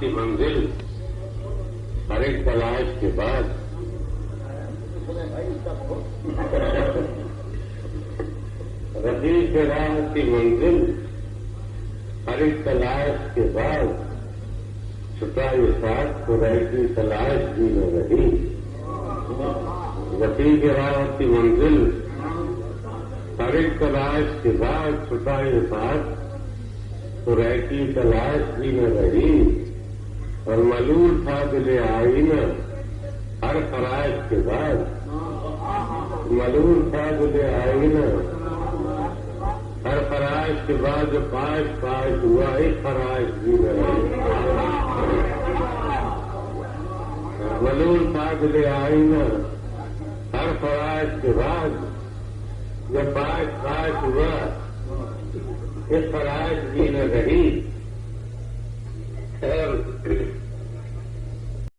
کی منزل ہر ایک تلاش کے بعد رفیق راہ کی منزل ہر ایک تلاش کے بعد چھٹائی ساتھ خدائی کی تلاش بھی نہ رہی رفیق راہ کی منزل ہر ایک تلاش کے بعد چھٹائی ساتھ خدائی کی تلاش بھی نہ رہی اور ملول تھا دل آئینہ ہر خراش کے بعد ملول تھا دل آئینہ ہر خراش کے بعد جو پاش ہوا ایک خراش بھی نہ رہی ملول تھا دل آئینہ ہر خراش کے بعد جو پاش ہوا ایک خراش بھی نہ رہی اور